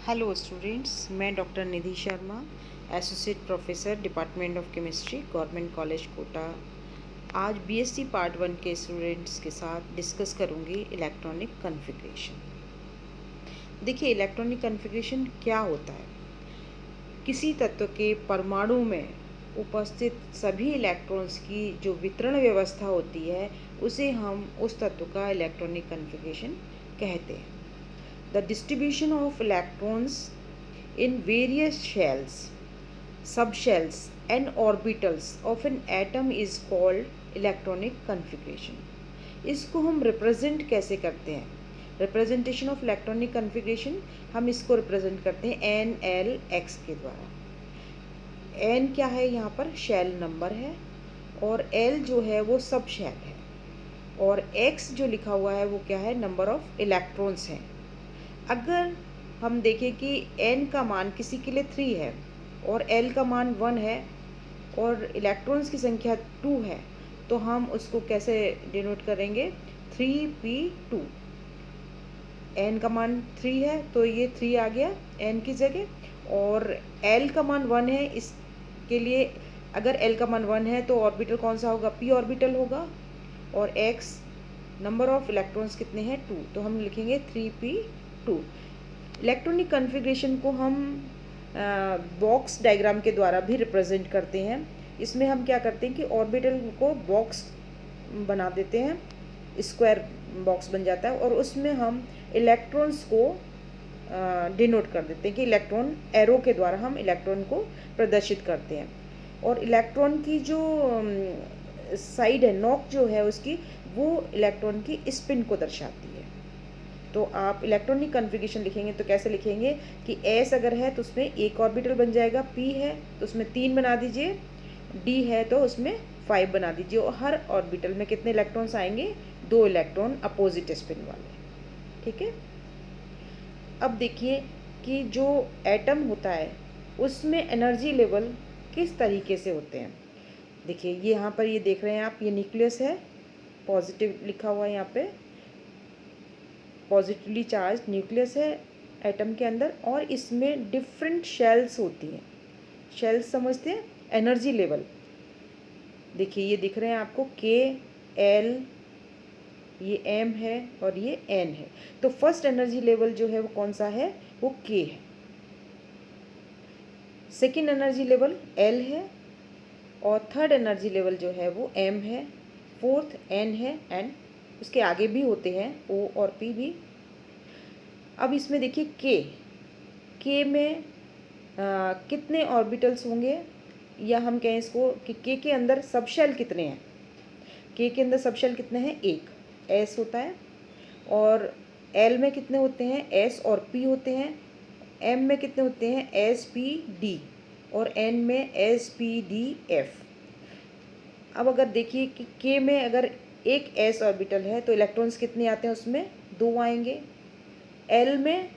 Hello students, मैं doctor Nidhi Sharma, associate professor department of chemistry, government college Kota. आज BSc part 1 के students के साथ डिस्कस करूंगी इलेक्ट्रॉनिक कॉन्फ़िगरेशन। देखिए, इलेक्ट्रॉनिक कॉन्फ़िगरेशन क्या होता है। किसी तत्व के परमाणु में उपस्थित सभी इलेक्ट्रॉन्स की जो वितरण व्यवस्था होती है, उसे हम उस तत्व का इलेक्ट्रॉनिक कॉन्फ़िगरेशन कहते हैं। The distribution of electrons in various shells, subshells and orbitals of an atom is called electronic configuration. इसको हम रिप्रेजेंट कैसे करते हैं? रिप्रेजेंटेशन ऑफ इलेक्ट्रॉनिक कन्फिग्रेशन हम इसको रिप्रेजेंट करते हैं एन एल एक्स के द्वारा। एन क्या है? यहाँ पर शेल नंबर है, और एल जो है वो सब शेल है, और एक्स जो लिखा हुआ है वो क्या है? नंबर ऑफ इलेक्ट्रॉन्स हैं। अगर हम देखें कि n का मान किसी के लिए 3 है और l का मान 1 है और इलेक्ट्रॉन्स की संख्या 2 है, तो हम उसको कैसे डिनोट करेंगे? 3p2। n का मान 3 है तो ये 3 आ गया n की जगह, और l का मान 1 है। इसके लिए अगर l का मान 1 है तो ऑर्बिटल कौन सा होगा? p ऑर्बिटल होगा, और x नंबर ऑफ इलेक्ट्रॉन्स कितने हैं? 2, तो हम लिखेंगे 3p2। इलेक्ट्रॉनिक कॉन्फ़िगरेशन को हम बॉक्स डायग्राम के द्वारा भी रिप्रेजेंट करते हैं। इसमें हम क्या करते हैं कि ऑर्बिटल को बॉक्स बना देते हैं, स्क्वायर बॉक्स बन जाता है, और उसमें हम इलेक्ट्रॉन्स को डिनोट कर देते हैं कि इलेक्ट्रॉन एरो के द्वारा हम इलेक्ट्रॉन को प्रदर्शित करते हैं। और इलेक्ट्रॉन की जो साइड है, नोक जो है उसकी, वो इलेक्ट्रॉन की स्पिन को दर्शाती है। तो आप इलेक्ट्रॉनिक कॉन्फ़िगरेशन लिखेंगे तो कैसे लिखेंगे कि एस अगर है तो उसमें एक ऑर्बिटल बन जाएगा, पी है तो उसमें 3 बना दीजिए, डी है तो उसमें 5 बना दीजिए, और हर ऑर्बिटल में कितने इलेक्ट्रॉन्स आएंगे? 2 इलेक्ट्रॉन अपोजिट स्पिन वाले। ठीक है। अब देखिए कि जो एटम होता है उसमें एनर्जी लेवल किस तरीके से होते हैं। देखिए, ये यहाँ पर ये देख रहे हैं आप, ये न्यूक्लियस है, पॉजिटिव लिखा हुआ है यहाँ पे, पॉजिटिवली चार्ज न्यूक्लियस है एटम के अंदर, और इसमें डिफरेंट शेल्स होती हैं। शेल्स समझते हैं? एनर्जी लेवल देखिए, ये दिख रहे हैं आपको, के, एल, ये एम है और ये एन है। तो फर्स्ट एनर्जी लेवल जो है वो कौन सा है? वो के है। सेकेंड एनर्जी लेवल एल है, और थर्ड एनर्जी लेवल जो है वो एम है, फोर्थ एन है, एंड उसके आगे भी होते हैं ओ और पी भी। अब इसमें देखिए के में कितने ऑर्बिटल्स होंगे, या हम कहें इसको कि के अंदर सब शेल कितने हैं? के अंदर सब शेल कितने हैं? एक एस होता है। और एल में कितने होते हैं? एस और पी होते हैं। एम में कितने होते हैं? एस पी डी, और एन में एस पी डी एफ। अब अगर देखिए कि के में अगर एक एस ऑर्बिटल है तो इलेक्ट्रॉन्स कितने आते हैं उसमें? 2 आएंगे। एल में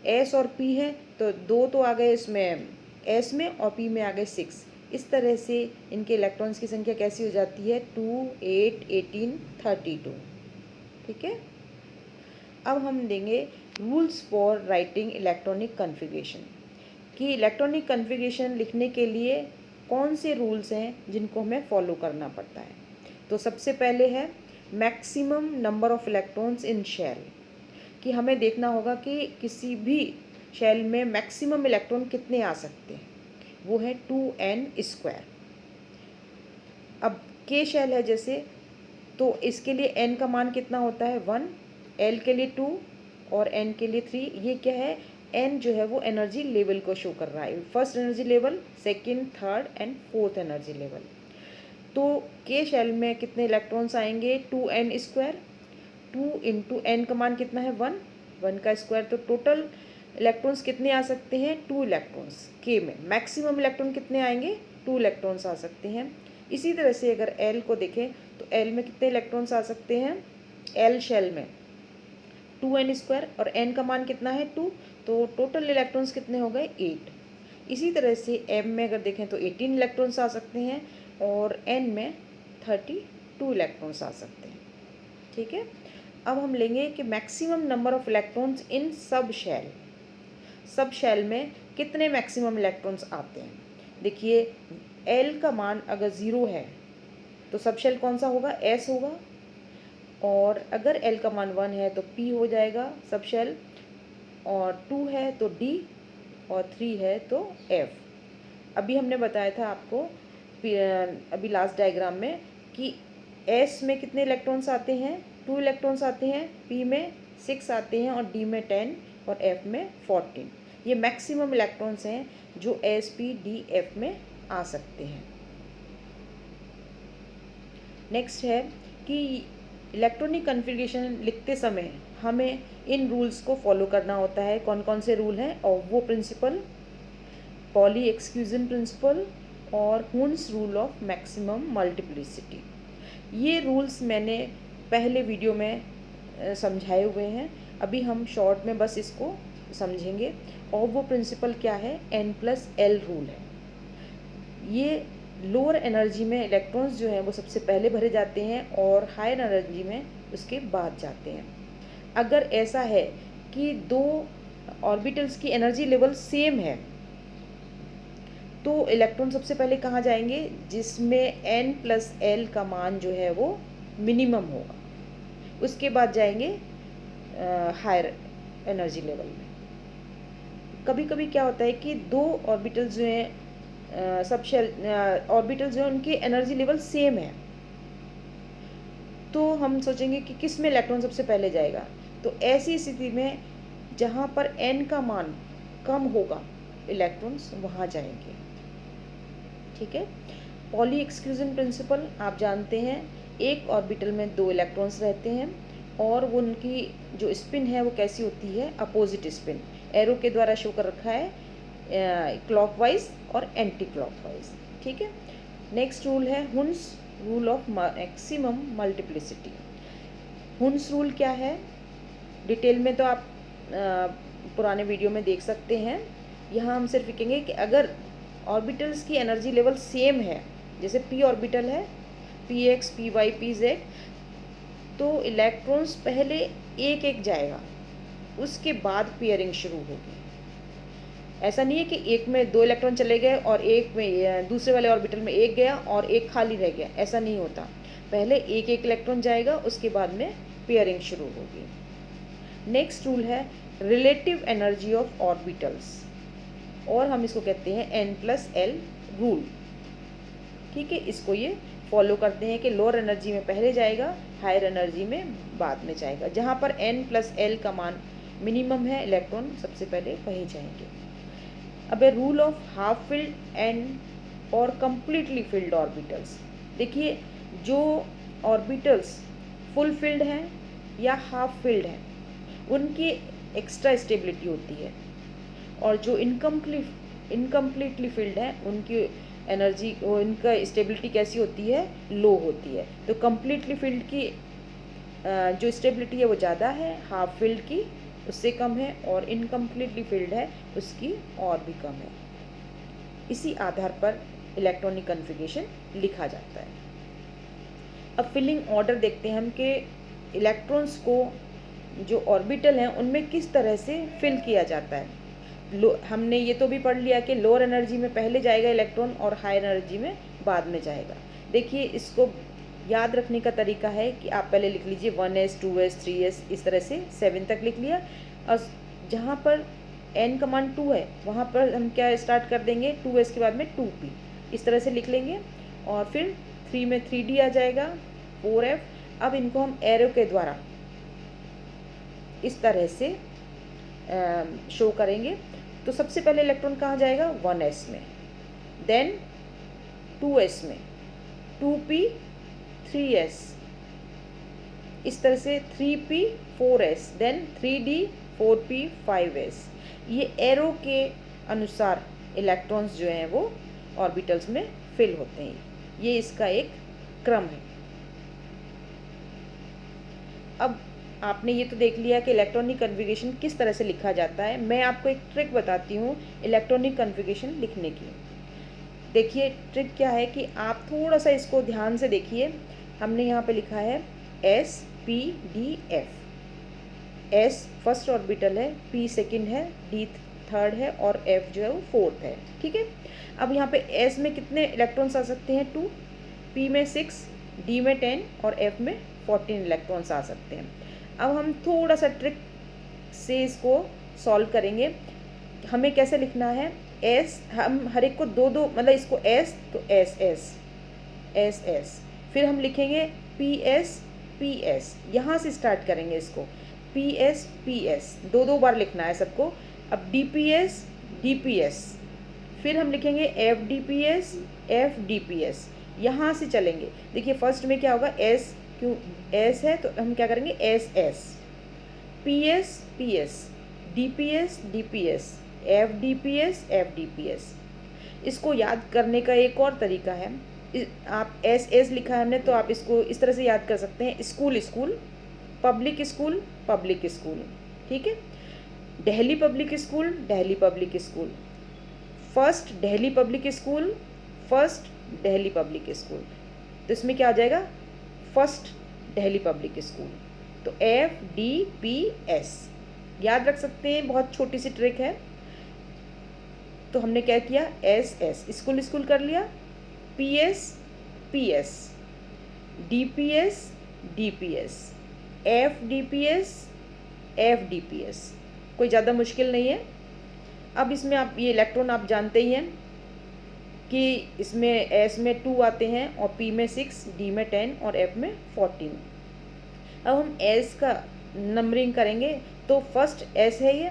एस और पी है तो 2 तो आ गए इसमें एस में, और पी में आ गए 6। इस तरह से इनके इलेक्ट्रॉन्स की संख्या कैसी हो जाती है? 2, 8, 18, 32। ठीक है। अब हम देंगे rules for writing electronic configuration, कि इलेक्ट्रॉनिक कॉन्फ़िगरेशन लिखने के लिए कौन से रूल्स हैं जिनको हमें फॉलो करना पड़ता है। तो सबसे पहले है maximum number of electrons in shell, कि हमें देखना होगा कि किसी भी शेल में मैक्सिमम इलेक्ट्रॉन कितने आ सकते हैं, वो है 2n²। अब के शेल है जैसे, तो इसके लिए n का मान कितना होता है? 1, l के लिए 2 और n के लिए 3। ये क्या है? n जो है वो एनर्जी लेवल को शो कर रहा है, first energy level, second, third and fourth energy level. तो के शेल में कितने इलेक्ट्रॉन्स आएंगे? 2n²। 2 इंटू एन का मान कितना है? 1, 1 का स्क्वायर, तो टोटल इलेक्ट्रॉन्स कितने आ सकते हैं? 2 इलेक्ट्रॉन्स। के में मैक्सिमम इलेक्ट्रॉन कितने आएंगे? 2 इलेक्ट्रॉन्स आ सकते हैं। इसी तरह से अगर एल को देखें तो एल में कितने इलेक्ट्रॉन्स आ सकते हैं? एल शेल में 2n², और एन का मान कितना है? 2, तो टोटल इलेक्ट्रॉन्स कितने हो गए? 8। इसी तरह से एम में अगर देखें तो 18 इलेक्ट्रॉन्स आ सकते हैं, और एन में 32 इलेक्ट्रॉन्स आ सकते हैं। ठीक है। अब हम लेंगे कि maximum number of electrons in subshell. सब शेल में कितने मैक्सिमम इलेक्ट्रॉन्स आते हैं। देखिए L का मान अगर 0 है तो सब शेल कौन सा होगा, S होगा, और अगर L का मान 1 है तो P हो जाएगा सब शेल, और 2 है तो D, और 3 है तो F। अभी हमने बताया था आपको अभी लास्ट डायग्राम में कि S में कितने इलेक्ट्रॉन्स आते हैं, 2 इलेक्ट्रॉन्स आते हैं, P में 6 आते हैं, और D में 10 और F में 14। ये मैक्सिमम इलेक्ट्रॉन्स हैं जो S, P, D, F में आ सकते हैं। नेक्स्ट है कि इलेक्ट्रॉनिक कन्फिग्रेशन लिखते समय हमें इन रूल्स को फॉलो करना होता है। कौन कौन से रूल हैं, और वो प्रिंसिपल पॉली एक्सक्लूजन प्रिंसिपल और Hund's rule of maximum multiplicity. ये रूल्स मैंने पहले वीडियो में समझाए हुए हैं, अभी हम शॉर्ट में बस इसको समझेंगे। और वो प्रिंसिपल क्या है, N+L रूल है। ये लोअर एनर्जी में इलेक्ट्रॉन्स जो हैं वो सबसे पहले भरे जाते हैं और हायर एनर्जी में उसके बाद जाते हैं। अगर ऐसा है कि दो ऑर्बिटल्स की एनर्जी लेवल सेम है तो इलेक्ट्रॉन सबसे पहले कहाँ जाएंगे, जिसमें N+L का मान जो है वो मिनिमम होगा, उसके बाद जाएंगे हायर एनर्जी लेवल में। कभी कभी क्या होता है कि दो ऑर्बिटल्स जो हैं सब शेल ऑर्बिटल्स जो हैं उनकी एनर्जी लेवल सेम है, तो हम सोचेंगे कि किस में इलेक्ट्रॉन सबसे पहले जाएगा। तो ऐसी स्थिति में जहाँ पर N का मान कम होगा इलेक्ट्रॉन्स वहाँ जाएंगे। ठीक है। पॉली एक्सक्लूजन प्रिंसिपल आप जानते हैं, एक ऑर्बिटल में 2 इलेक्ट्रॉन्स रहते हैं और वो उनकी जो स्पिन है वो कैसी होती है, अपोजिट स्पिन। एरो के द्वारा शो कर रखा है क्लॉकवाइज और एंटी क्लॉकवाइज। ठीक है। नेक्स्ट रूल है Hund's rule of maximum multiplicity. Hund's rule क्या है, डिटेल में तो आप पुराने वीडियो में देख सकते हैं। यहाँ हम सिर्फ लिखेंगे कि अगर ऑर्बिटल्स की एनर्जी लेवल सेम है, जैसे p ऑर्बिटल है px, py, pz, तो इलेक्ट्रॉन्स पहले एक एक जाएगा, उसके बाद पेयरिंग शुरू होगी। ऐसा नहीं है कि एक में 2 इलेक्ट्रॉन चले गए और एक में दूसरे वाले ऑर्बिटल में एक गया और एक खाली रह गया, ऐसा नहीं होता। पहले एक एक इलेक्ट्रॉन जाएगा, उसके बाद में पेयरिंग शुरू होगी। नेक्स्ट रूल है रिलेटिव एनर्जी ऑफ ऑर्बिटल्स, और हम इसको कहते हैं N+L रूल। ठीक है। इसको ये फॉलो करते हैं कि लोअर एनर्जी में पहले जाएगा, हायर एनर्जी में बाद में जाएगा। जहाँ पर N+L का मान मिनिमम है, इलेक्ट्रॉन सबसे पहले वहीं जाएंगे। अब है rule of half filled and और कंप्लीटली फिल्ड ऑर्बिटल्स। देखिए जो ऑर्बिटल्स फुल फिल्ड हैं या हाफ फिल्ड हैं उनकी एक्स्ट्रा स्टेबिलिटी होती है, और जो इनकम्प्लीटली फिल्ड है उनकी एनर्जी, इनका स्टेबिलिटी कैसी होती है, लो होती है। तो कम्प्लीटली फिल्ड की जो स्टेबिलिटी है वो ज़्यादा है, हाफ फिल्ड की उससे कम है, और इनकम्प्लीटली फिल्ड है उसकी और भी कम है। इसी आधार पर इलेक्ट्रॉनिक कन्फिग्रेशन लिखा जाता है। अब फिलिंग ऑर्डर देखते हैं हम कि इलेक्ट्रॉन्स को जो ऑर्बिटल हैं उनमें किस तरह से फिल किया जाता है। हमने ये तो भी पढ़ लिया कि लोअर एनर्जी में पहले जाएगा इलेक्ट्रॉन और हायर एनर्जी में बाद में जाएगा। देखिए इसको याद रखने का तरीका है कि आप पहले लिख लीजिए 1s, 2s, 3s, इस तरह से 7 तक लिख लिया, और जहाँ पर n का मान 2 है वहाँ पर हम क्या स्टार्ट कर देंगे, 2s के बाद में 2p, इस तरह से लिख लेंगे। और फिर 3 में 3d आ जाएगा, 4f। अब इनको हम एरो के द्वारा इस तरह से शो करेंगे। तो सबसे पहले इलेक्ट्रॉन कहाँ जाएगा, 1s में, देन 2s में, 2p, 3s, इस तरह से 3p, 4s, then 3d, 4p, 5s। ये एरो के अनुसार इलेक्ट्रॉन्स जो हैं वो ऑर्बिटल्स में फिल होते हैं। ये इसका एक क्रम है। अब आपने ये तो देख लिया कि इलेक्ट्रॉनिक कन्फिग्रेशन किस तरह से लिखा जाता है। मैं आपको एक ट्रिक बताती हूँ इलेक्ट्रॉनिक कन्फिग्रेशन लिखने की। देखिए ट्रिक क्या है कि आप थोड़ा सा इसको ध्यान से देखिए। हमने यहाँ पे लिखा है S, P, D, F। S first orbital है, P सेकंड है, D थर्ड है और F जो है वो फोर्थ है। ठीक है, अब यहाँ पे S में कितने इलेक्ट्रॉन्स आ सकते हैं? 2, P में 6, D में 10 और F में 14 इलेक्ट्रॉन्स आ सकते हैं। अब हम थोड़ा सा ट्रिक से इसको सॉल्व करेंगे। हमें कैसे लिखना है? S, हम हर एक को दो दो, मतलब इसको S तो S, फिर हम लिखेंगे PS, यहाँ से स्टार्ट करेंगे इसको, PS, दो दो बार लिखना है सबको। अब DPS, फिर हम लिखेंगे FDPS, यहाँ से चलेंगे। देखिए फर्स्ट में क्या होगा? S, क्यों S है तो हम क्या करेंगे? SS, PS, DPS, FDPS। इसको याद करने का एक और तरीका है, आप SS लिखा है हमने तो आप इसको इस तरह से याद कर सकते हैं, स्कूल, पब्लिक स्कूल, ठीक है। Delhi public school, first Delhi public school, तो इसमें क्या आ जाएगा? First Delhi public school. तो FDPS याद रख सकते हैं, बहुत छोटी सी ट्रिक है। तो हमने क्या किया? SS स्कूल कर लिया, PS, DPS, FDPS, कोई ज़्यादा मुश्किल नहीं है। अब इसमें आप ये इलेक्ट्रॉन आप जानते ही हैं कि इसमें S में 2 आते हैं और P में 6, D में 10 और F में 14। अब हम S का नंबरिंग करेंगे तो फर्स्ट S है, ये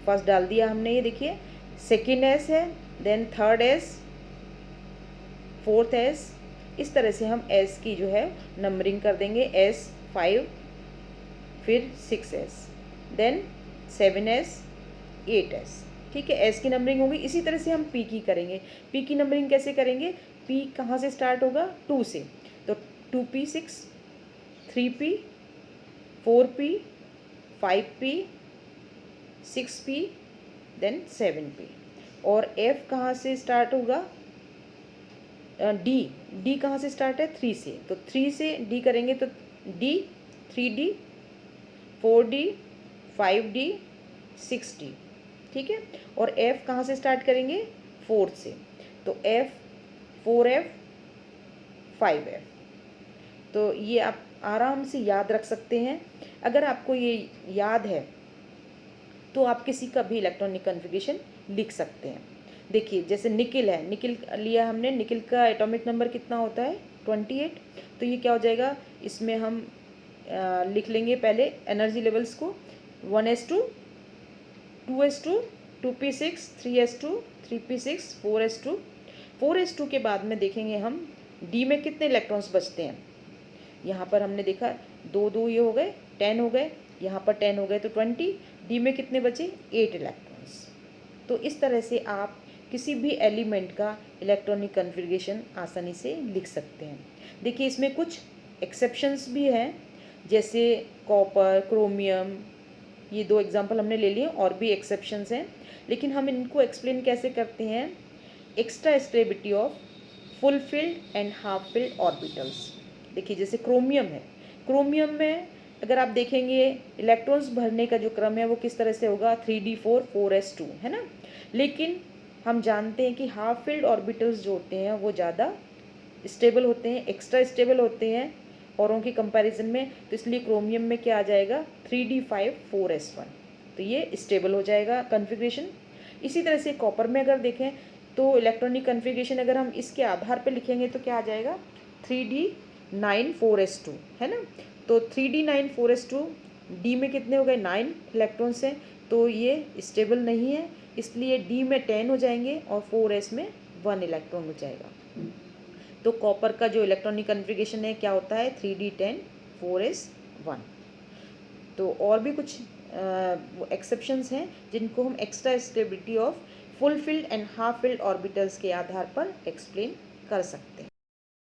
फर्स्ट डाल दिया हमने, ये देखिए। सेकेंड S है, then third S, fourth S, इस तरह से हम S की जो है नंबरिंग कर देंगे। S 5, फिर 6S, देन 7S, 8S। ठीक है, S की नंबरिंग होगी। इसी तरह से हम P की करेंगे। P की नंबरिंग कैसे करेंगे? P कहाँ से स्टार्ट होगा? 2 से, तो 2P6, 3P, 4P, 5P, 6P, then 7P। और F कहाँ से स्टार्ट होगा? D कहाँ से स्टार्ट है? 3 से, तो 3 से D करेंगे तो D, 3D, 4D, 5D, 6D। ठीक है, और F कहाँ से स्टार्ट करेंगे? 4 से, तो F, 4F, 5F। तो ये आप आराम से याद रख सकते हैं। अगर आपको ये याद है तो आप किसी का भी इलेक्ट्रॉनिक कन्फिगरेशन लिख सकते हैं। देखिए जैसे निकिल है, निकिल लिया हमने, निकिल का एटॉमिक नंबर कितना होता है? 28। तो ये क्या हो जाएगा? इसमें हम लिख लेंगे पहले एनर्जी लेवल्स को, 1s2, 2s2, 2p6, 3s2, 3p6, 4s2। 4s2 के बाद में देखेंगे हम D में कितने इलेक्ट्रॉन्स बचते हैं। यहाँ पर हमने देखा 2 ये हो गए, 10 हो गए, यहाँ पर 10 हो गए तो 20। D में कितने बचे? 8 इलेक्ट्रॉन्स। तो इस तरह से आप किसी भी एलिमेंट का इलेक्ट्रॉनिक कन्फिग्रेशन आसानी से लिख सकते हैं। देखिए इसमें कुछ एक्सेप्शंस भी हैं, जैसे कॉपर, क्रोमियम, ये 2 एग्जांपल हमने ले लिए, और भी एक्सेप्शंस हैं, लेकिन हम इनको एक्सप्लेन कैसे करते हैं? Extra stability of full filled and half filled orbitals. देखिए जैसे क्रोमियम है, क्रोमियम में अगर आप देखेंगे इलेक्ट्रॉन्स भरने का जो क्रम है वो किस तरह से होगा? 3d4, 4s2, है ना। लेकिन हम जानते हैं कि हाफ फिल्ड ऑर्बिटल्स जो होते हैं वो ज़्यादा स्टेबल होते हैं, एक्स्ट्रा स्टेबल होते हैं औरों की कंपैरिजन में। तो इसलिए क्रोमियम में क्या आ जाएगा? 3d5, 4s1। तो ये स्टेबल हो जाएगा कन्फिग्रेशन। इसी तरह से कॉपर में अगर देखें तो इलेक्ट्रॉनिक कन्फिग्रेशन अगर हम इसके आधार पर लिखेंगे तो क्या आ जाएगा? 3d9, 4s2, है ना। तो 3d9, 4s2, D में कितने हो गए? 9 इलेक्ट्रॉन्स हैं, तो ये स्टेबल नहीं है, इसलिए D में 10 हो जाएंगे और 4s में 1 इलेक्ट्रॉन हो जाएगा। तो कॉपर का जो इलेक्ट्रॉनिक कन्फिग्रेशन है क्या होता है? 3d10, 4s1। तो और भी कुछ एक्सेप्शंस हैं जिनको हम extra stability of full filled and half filled orbitals के आधार पर एक्सप्लेन कर सकते हैं।